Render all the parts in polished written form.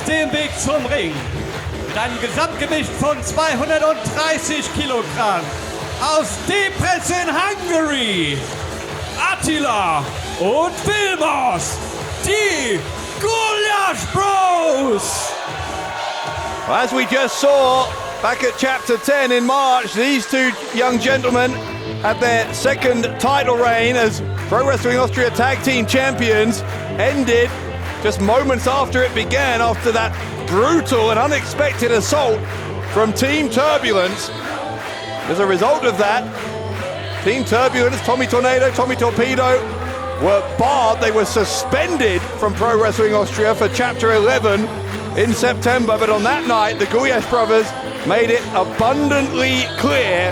dem Weg zum Ring. Mit einem Gesamtgewicht von 230 Kilogramm. Aus Debrecen, Hungary. Attila und Vilmos, die Gulyas Bros. As we just saw back at Chapter 10 in March, these two young gentlemen had their second title reign as Pro Wrestling Austria Tag Team Champions ended just moments after it began, after that brutal and unexpected assault from Team Turbulence. As a result of that, Team Turbulence, Tommy Tornado, Tommy Torpedo were barred. They were suspended from Pro Wrestling Austria for Chapter 11 in September. But on that night, the Gulyas brothers made it abundantly clear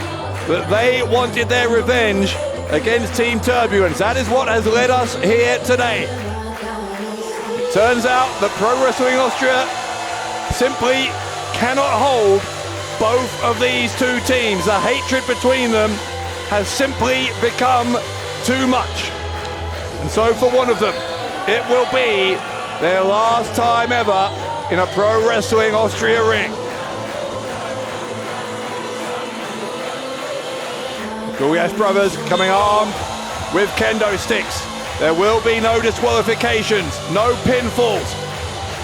that they wanted their revenge against Team Turbulence. That is what has led us here today. It turns out that Pro Wrestling Austria simply cannot hold both of these two teams. The hatred between them has simply become too much. And so for one of them, it will be their last time ever in a Pro Wrestling Austria ring. Gulyas brothers coming armed with kendo sticks. There will be no disqualifications, no pinfalls.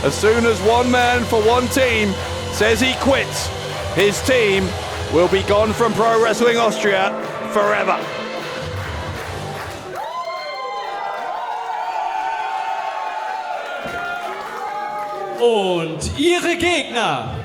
As soon as one man for one team says he quits, his team will be gone from Pro Wrestling Austria forever. Und ihre Gegner.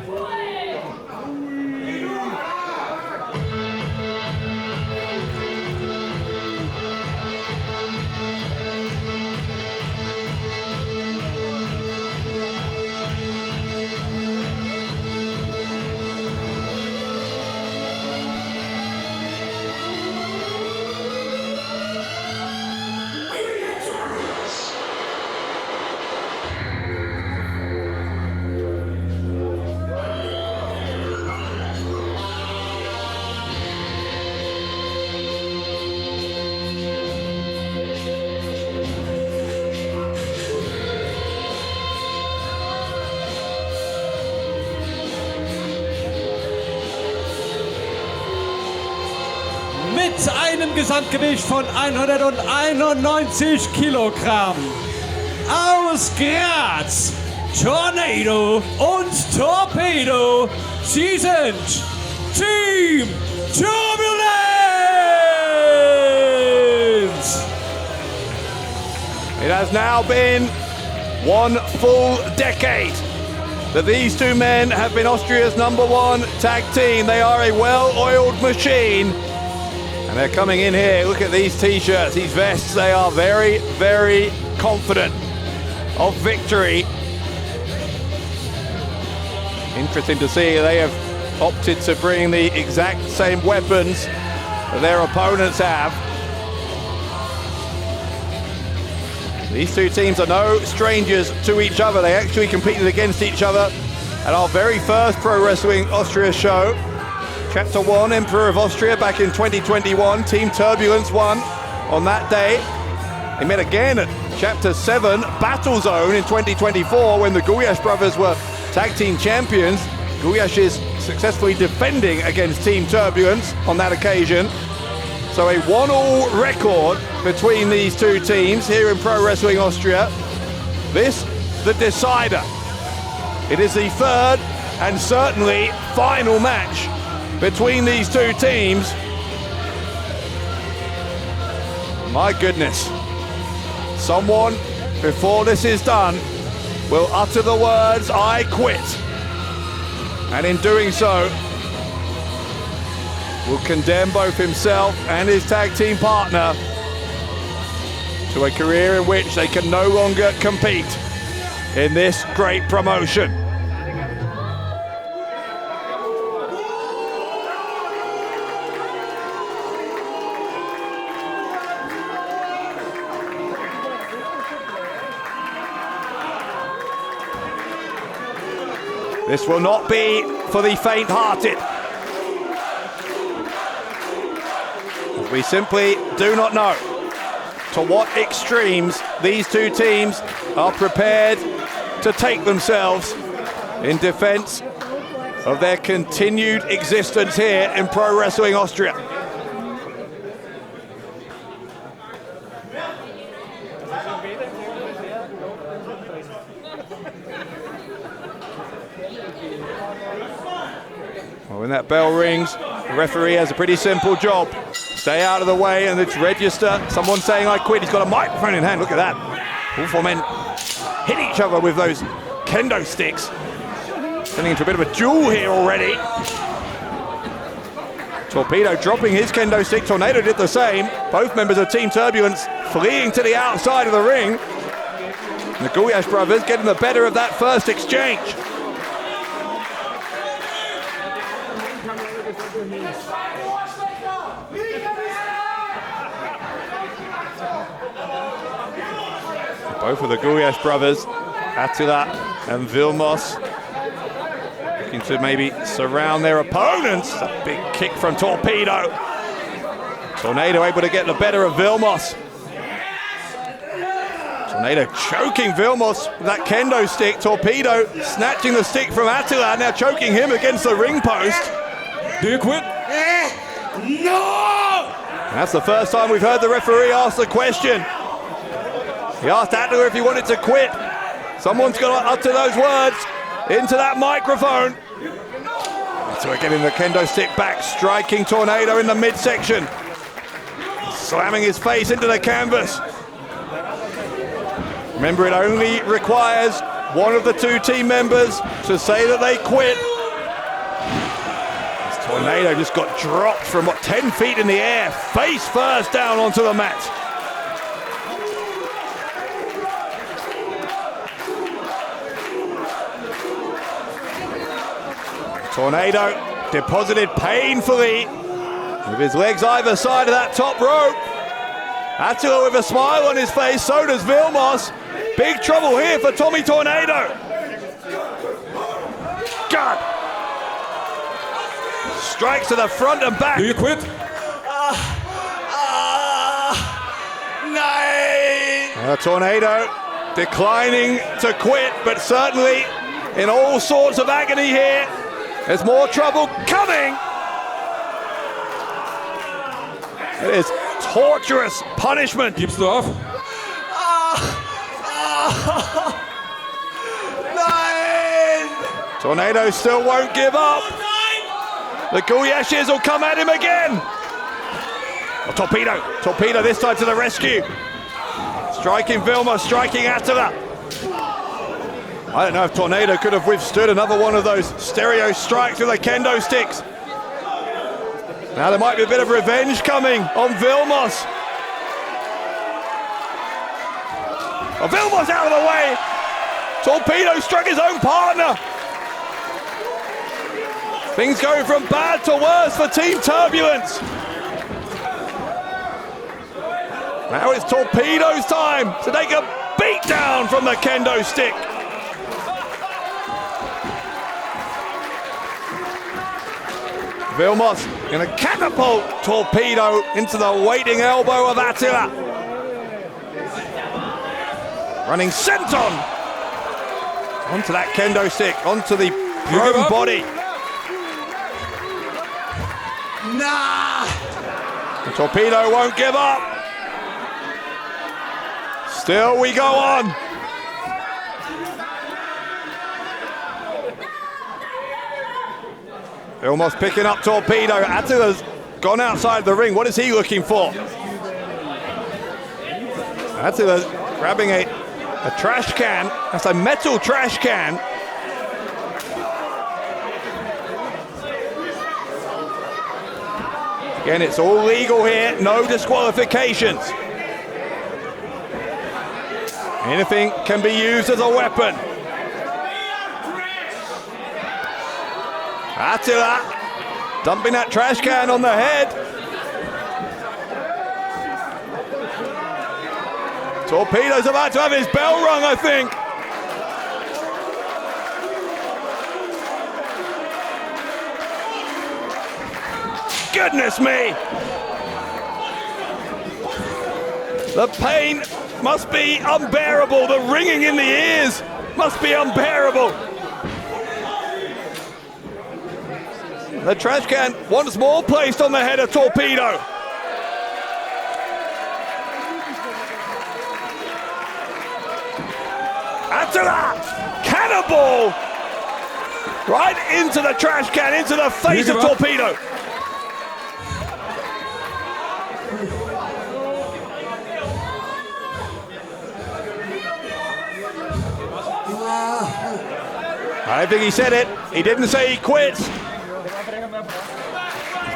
Mit einem Gesamtgewicht von 191 Kilogramm. Aus Graz, Tornado und Torpedo. Sie sind Team Turbulence! It has now been one full decade that these two men have been Austria's #1 tag team. They are a well-oiled machine. And they're coming in here. Look at these t-shirts, these vests. They are very, very confident of victory. Interesting to see they have opted to bring the exact same weapons that their opponents have. These two teams are no strangers to each other. They actually competed against each other at our very first Pro Wrestling Austria show. Chapter 1, Emperor of Austria, back in 2021. Team Turbulence won on that day. They met again at Chapter 7, Battle Zone in 2024, when the Gulyas brothers were tag team champions. Gulyas is successfully defending against Team Turbulence on that occasion. So a 1-all record between these two teams here in Pro Wrestling Austria. This, the decider. It is the third and certainly final match between these two teams. My goodness. Someone, before this is done, will utter the words, "I quit." And in doing so, will condemn both himself and his tag team partner to a career in which they can no longer compete in this great promotion. This will not be for the faint-hearted. We simply do not know to what extremes these two teams are prepared to take themselves in defense of their continued existence here in Pro Wrestling Austria. Well, when that bell rings, the referee has a pretty simple job. Stay out of the way and it's register. Someone saying I quit. He's got a microphone in hand. Look at that. All four men hit each other with those kendo sticks. Turning into a bit of a duel here already. Torpedo dropping his kendo stick. Tornado did the same. Both members of Team Turbulence fleeing to the outside of the ring. And the Gulyas brothers getting the better of that first exchange. Both of the Gulyas brothers, Attila and Vilmos, looking to maybe surround their opponents. A big kick from Torpedo. Tornado able to get the better of Vilmos. Tornado choking Vilmos with that kendo stick. Torpedo snatching the stick from Attila, now choking him against the ring post. Do you quit? No! And that's the first time we've heard the referee ask the question. He asked Attila if he wanted to quit. Someone's got to utter those words into that microphone. So we're getting the kendo stick back, striking Tornado in the midsection. Slamming his face into the canvas. Remember, it only requires one of the two team members to say that they quit. This Tornado just got dropped from, 10 feet in the air, face first down onto the mat. Tornado deposited painfully with his legs either side of that top rope. Attila with a smile on his face, so does Vilmos. Big trouble here for Tommy Tornado. God. Strikes to the front and back. Do you quit? Tornado declining to quit, but certainly in all sorts of agony here. There's more trouble coming. It is torturous punishment. Gibst du auf? Nein! Tornado still won't give up. The Gulyas will come at him again. Oh, Torpedo this time to the rescue. Striking Vilma, striking Attila. I don't know if Tornado could have withstood another one of those stereo strikes with the kendo sticks. Now there might be a bit of revenge coming on Vilmos. Oh, Vilmos out of the way. Torpedo struck his own partner. Things going from bad to worse for Team Turbulence. Now it's Torpedo's time to take a beat down from the kendo stick. Vilmos going to catapult Torpedo into the waiting elbow of Attila. Running senton onto that kendo stick, onto the prone body. Nah! The Torpedo won't give up. Still we go on. Almost picking up Torpedo. Attila's gone outside the ring. What is he looking for? Attila's grabbing a trash can. That's a metal trash can. Again, it's all legal here. No disqualifications. Anything can be used as a weapon. Attila dumping that trash can on the head. Torpedo's about to have his bell rung, I think. Goodness me! The pain must be unbearable. The ringing in the ears must be unbearable. The trash can once more placed on the head of Torpedo. After that, cannonball right into the trash can, into the face of Torpedo. I think he said it. He didn't say he quits. He's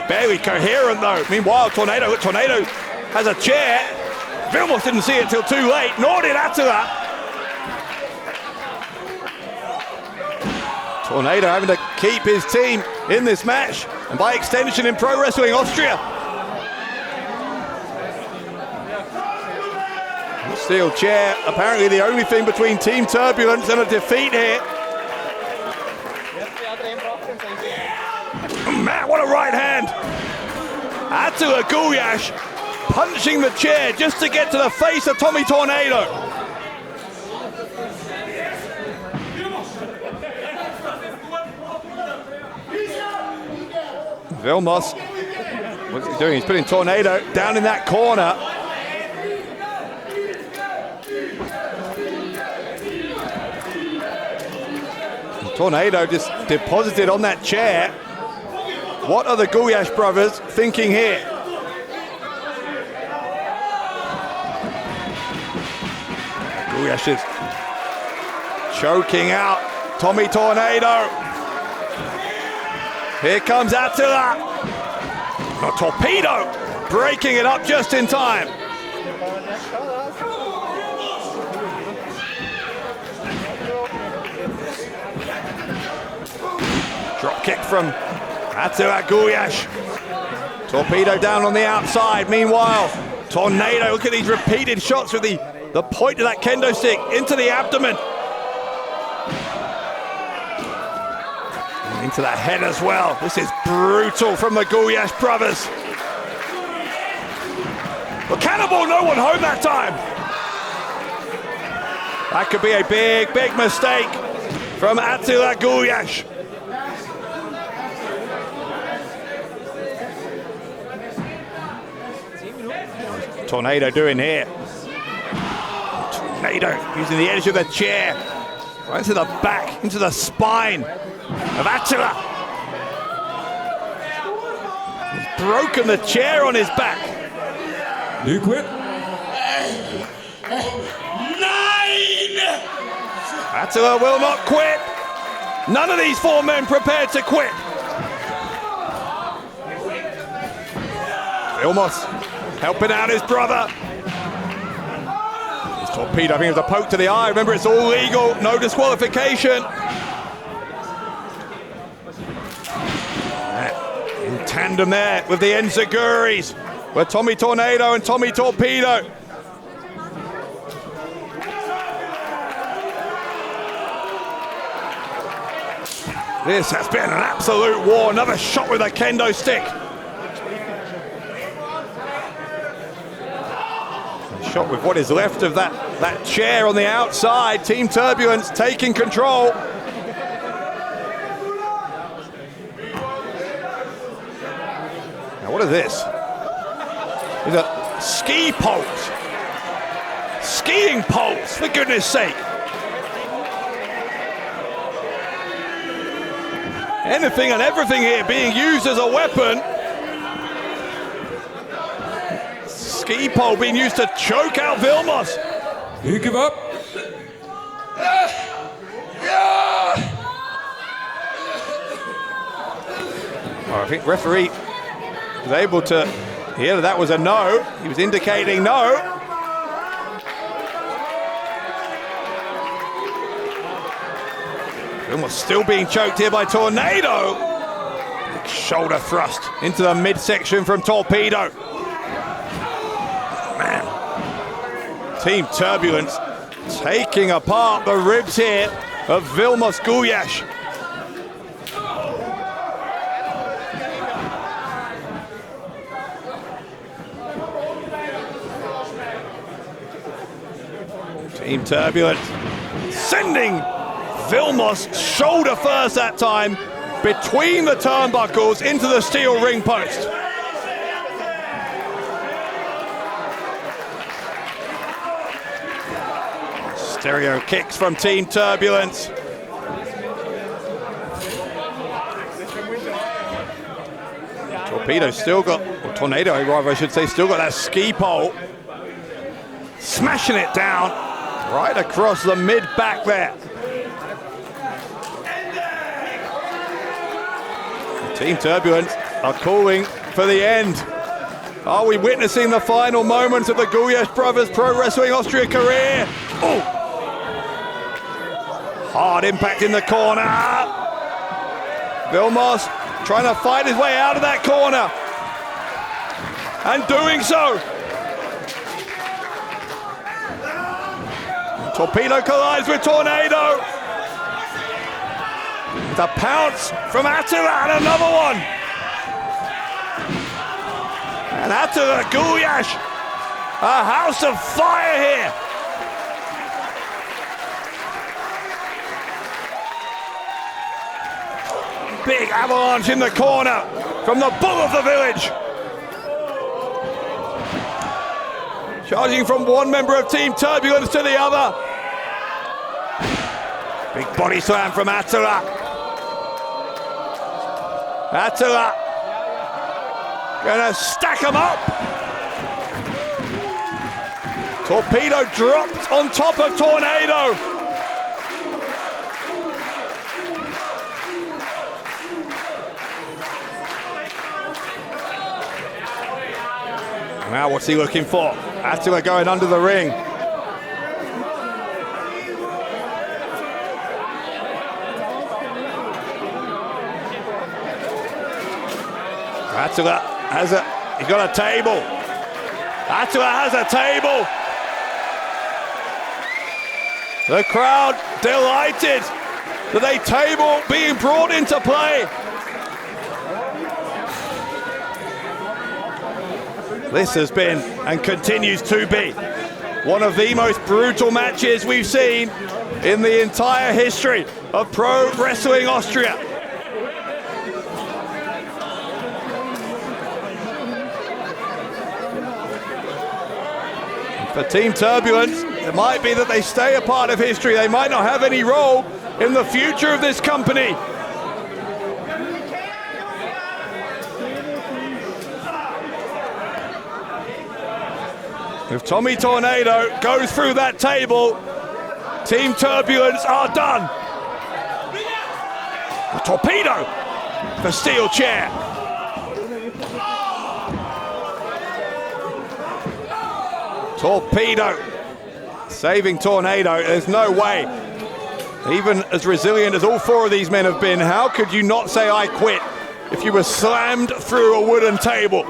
barely coherent though. Meanwhile, Tornado has a chair. Vilmos didn't see it till too late, nor did Attila. Tornado having to keep his team in this match, and by extension in Pro Wrestling Austria. Steel chair, apparently the only thing between Team Turbulence and a defeat here. Man, what a right hand! Attila Gulyas punching the chair just to get to the face of Tommy Tornado. Vilmos, what's he doing? He's putting Tornado down in that corner. Tornado just deposited on that chair. What are the Gulyas brothers thinking here? Gulyas is choking out Tommy Tornado. Here comes Attila. Oh, Torpedo breaking it up just in time. Drop kick from Attila Gulyas. Torpedo down on the outside. Meanwhile, Tornado, look at these repeated shots with the point of that kendo stick into the abdomen. And into the head as well. This is brutal from the Gulyas brothers. Well, cannonball, no one home that time. That could be a big, big mistake from Attila Gulyas. Tornado doing here. Tornado using the edge of the chair right into the back, into the spine of Attila. He's broken the chair on his back. Do you quit? 9! Attila will not quit. None of these four men prepared to quit. Vilmos helping out his brother. His Torpedo, I think it was a poke to the eye. Remember, it's all legal, no disqualification. In tandem there with the Enzuiguris, with Tommy Tornado and Tommy Torpedo. This has been an absolute war. Another shot with a kendo stick. Shot with what is left of that chair on the outside. Team Turbulence taking control. Now what is this? It's a ski poles. Skiing poles, for goodness sake. Anything and everything here being used as a weapon. Ski pole being used to choke out Vilmos. You give up? Oh, I think referee was able to hear that was a no. He was indicating no. Vilmos still being choked here by Tornado. Big shoulder thrust into the midsection from Torpedo. Team Turbulence taking apart the ribs here of Vilmos Gulyas. Team Turbulence sending Vilmos shoulder first that time between the turnbuckles into the steel ring post. Stereo kicks from Team Turbulence. Torpedo still got, or Tornado rather I should say, still got that ski pole. Smashing it down right across the mid-back there. Team Turbulence are calling for the end. Are we witnessing the final moments of the Gulyas Brothers Pro Wrestling Austria career? Oh! Hard impact in the corner. Vilmos trying to fight his way out of that corner. And doing so. Torpedo collides with Tornado. The pounce from Attila and another one. And Attila Gulyas, a house of fire here. Big avalanche in the corner from the bull of the village. Charging from one member of Team Turbulence to the other. Big body slam from Attila. Attila gonna stack him up. Torpedo dropped on top of Tornado. Now what's he looking for? Attila going under the ring. Attila has he's got a table. Attila has a table. The crowd delighted with a table being brought into play. This has been and continues to be one of the most brutal matches we've seen in the entire history of Pro Wrestling Austria. For Team Turbulence, it might be that they stay a part of history. They might not have any role in the future of this company. If Tommy Tornado goes through that table, Team Turbulence are done. A torpedo for steel chair. Torpedo saving Tornado. There's no way. Even as resilient as all four of these men have been, how could you not say I quit if you were slammed through a wooden table?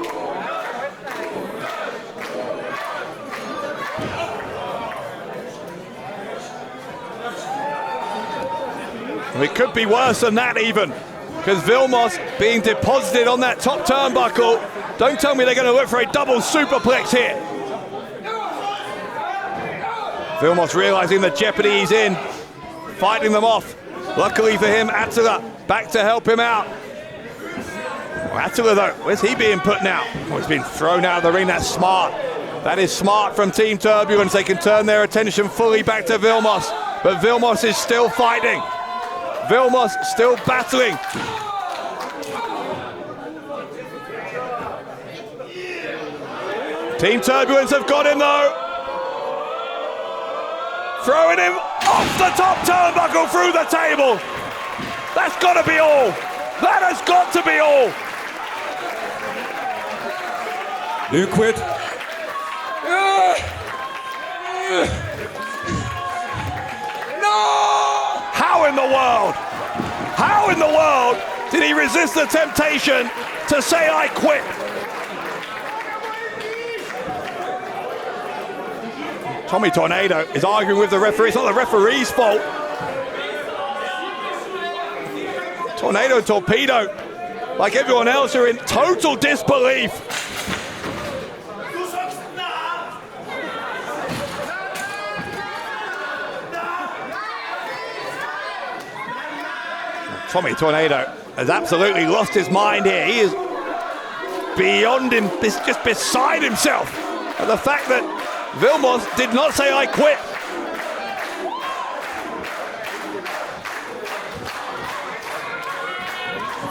It could be worse than that even, because Vilmos being deposited on that top turnbuckle. Don't tell me they're going to look for a double superplex here. Vilmos realizing the jeopardy he's in, fighting them off. Luckily for him, Attila back to help him out. Attila though, where's he being put now? Oh, he's been thrown out of the ring. That's smart. That is smart from Team Turbulence. They can turn their attention fully back to Vilmos, but Vilmos is still fighting. Vilmos still battling. Team Turbulence have got him though. Throwing him off the top turnbuckle through the table. That's got to be all. That has got to be all. You quit. No! How in the world? How in the world did he resist the temptation to say I quit? Tommy Tornado is arguing with the referee. It's not the referee's fault. Tornado and Torpedo, like everyone else, are in total disbelief. Tommy Tornado has absolutely lost his mind here. He is beyond him, just beside himself. And the fact that Vilmos did not say I quit.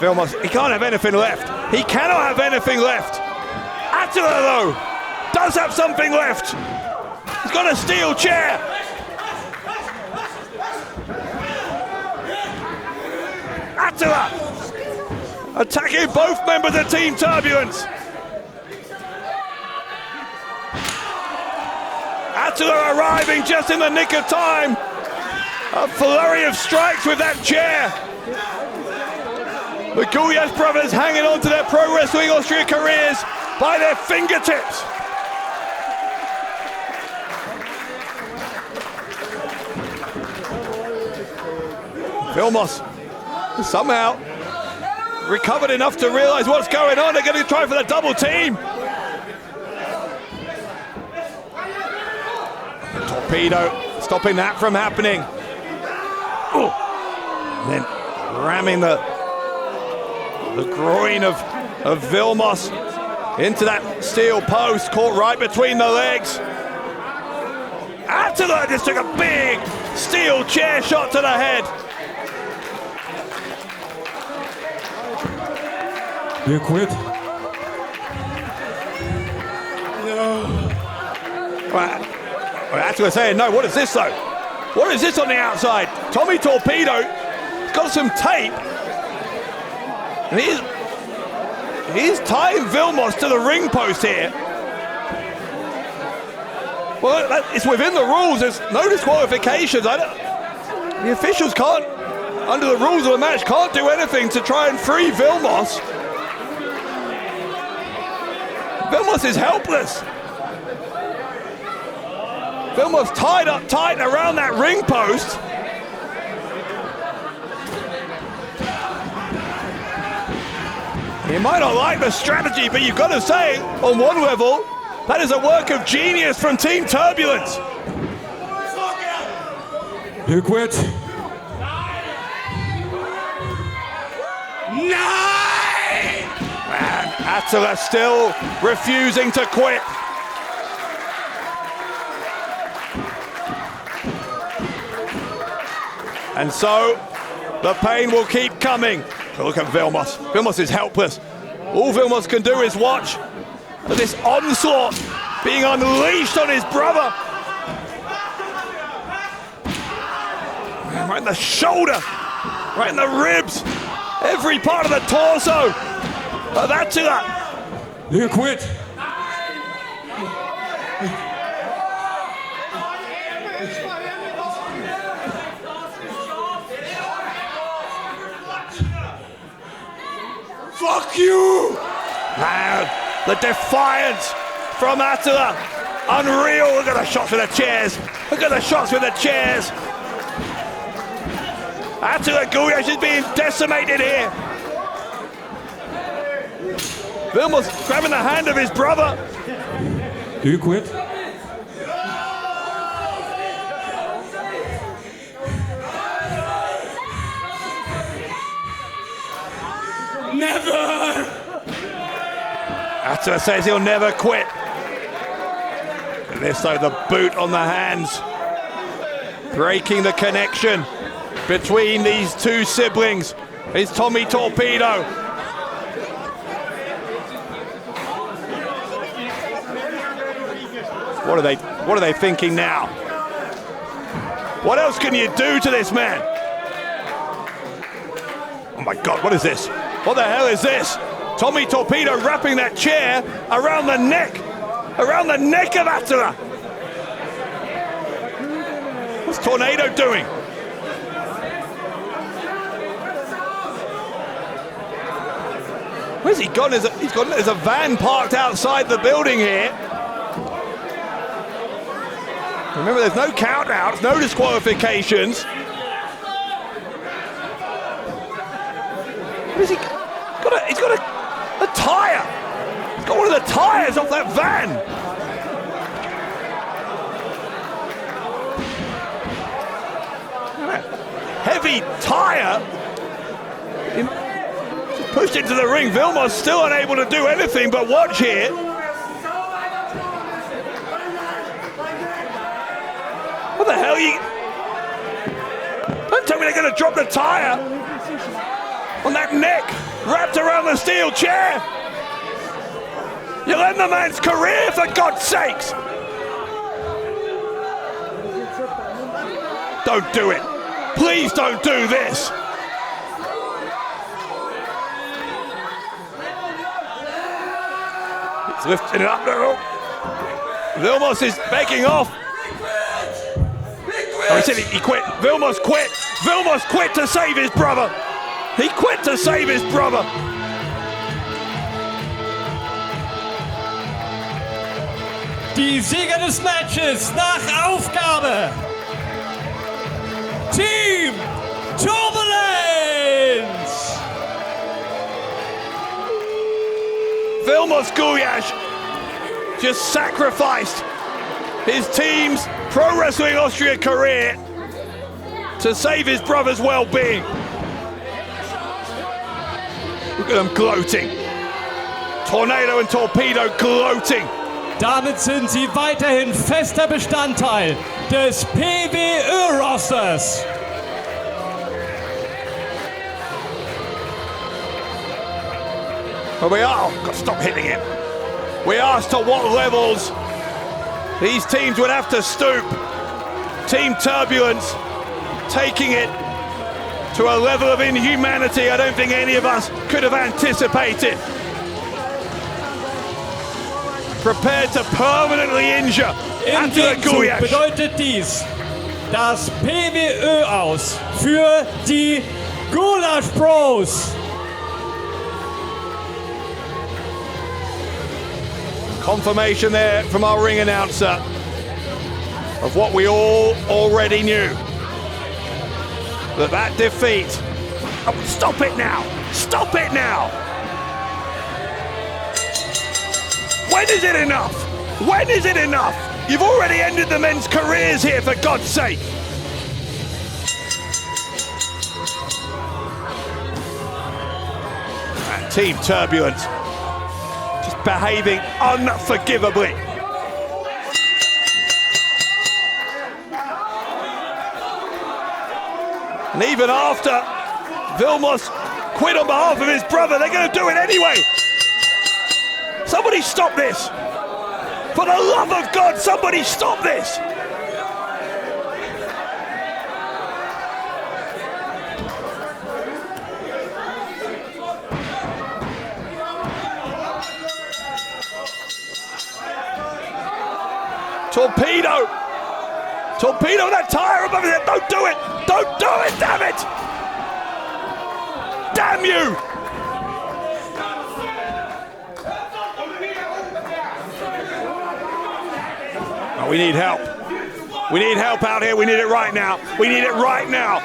Vilmos, he can't have anything left. He cannot have anything left. Attila, though, does have something left. He's got a steel chair. Attila attacking both members of Team Turbulence. Attila arriving just in the nick of time. A flurry of strikes with that chair. The Gulyas brothers hanging on to their Pro Wrestling Austria careers by their fingertips. Vilmos somehow recovered enough to realize what's going on. They're going to try for the double team. Torpedo stopping that from happening. Ooh. And then ramming the groin of Vilmos into that steel post, caught right between the legs. Attila just took a big steel chair shot to the head. You quit? No. Well, Attila saying no. What is this though? What is this on the outside? Tommy Torpedo got some tape. And he's tying Vilmos to the ring post here. Well, it's within the rules. There's no disqualifications. The officials can't, under the rules of the match, can't do anything to try and free Vilmos. Vilmos is helpless. Vilmos tied up tight around that ring post. You might not like the strategy, but you've got to say, on one level, that is a work of genius from Team Turbulence. You quit? 9! Man, Attila still refusing to quit. And so, the pain will keep coming. But look at Vilmos. Vilmos is helpless. All Vilmos can do is watch this onslaught being unleashed on his brother. Right in the shoulder, right in the ribs, every part of the torso of Attila. You quit? Fuck you! Man, the defiance from Attila. Unreal. Look at the shots with the chairs. Look at the shots with the chairs. Attila Gulyas is being decimated here. Vilmos grabbing the hand of his brother. Do you quit? Never! Attila says he'll never quit. And this though, the boot on the hands, breaking the connection between these two siblings is Tommy Torpedo. What are they thinking now? What else can you do to this man? Oh my God, what is this? What the hell is this? Tommy Torpedo wrapping that chair around the neck of Attila. What's Tornado doing? Where's he gone? There's a van parked outside the building here. Remember, there's no countouts, no disqualifications. Where's he? He's got a tyre. He's got one of the tyres off that van. Heavy tyre Pushed into the ring. Vilmos still unable to do anything but watch here. What the hell are you... Don't tell me they're going to drop the tire on that neck wrapped around the steel chair. You'll end the man's career, for God's sakes. Don't do it. Please don't do this. He's lifting it up now. Vilmos is begging off. Oh, he said he quit. Vilmos quit. Vilmos quit to save his brother. He quit to save his brother. Die Sieger des Matches nach Aufgabe. Team Turbulence. Vilmos Gulyas just sacrificed his team's Pro Wrestling Austria career to save his brother's well-being. Look at them gloating. Tornado and Torpedo gloating. Damit sind sie weiterhin fester Bestandteil des PWÖ-Rosters. But we are, God, stop hitting him. We asked to what levels these teams would have to stoop. Team Turbulence taking it to a level of inhumanity I don't think any of us could have anticipated. Prepared to permanently injure Im Gegenzug bedeutet dies das PWÖ aus für die Gulyas Bros. Confirmation there from our ring announcer of what we all already knew. That defeat. Oh, stop it now! Stop it now! When is it enough? When is it enough? You've already ended the men's careers here, for God's sake. And Team Turbulence just behaving unforgivably. And even after Vilmos quit on behalf of his brother, they're going to do it anyway. Somebody stop this. For the love of God, somebody stop this. Torpedo. Torpedo that tire above his head. Don't do it. Don't do it, damn it. Damn you. Oh, we need help. We need help out here. We need it right now. We need it right now.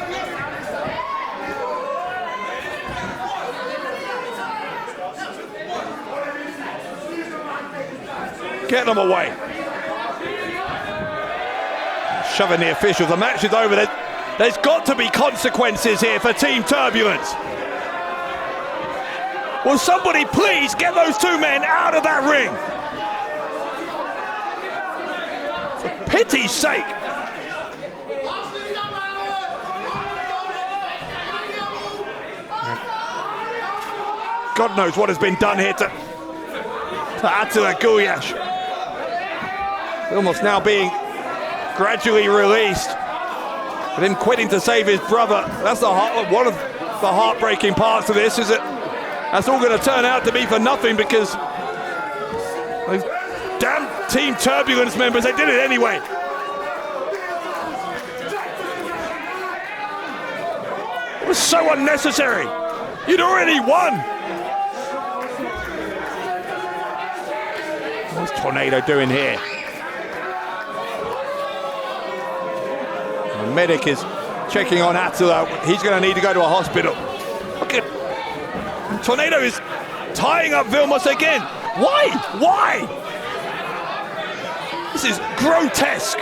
Get them away. Shoving the officials. The match is over. There's got to be consequences here for Team Turbulence. Will somebody please get those two men out of that ring? For pity's sake. God knows what has been done here to Attila Gulyas. Almost now being gradually released. With him quitting to save his brother. That's one of the heartbreaking parts of this, is that that's all going to turn out to be for nothing, because those damn Team Turbulence members, they did it anyway. It was so unnecessary. You'd already won. What's Tornado doing here? The medic is checking on Attila. He's going to need to go to a hospital. Look at Tornado is tying up Vilmos again. Why? Why? This is grotesque.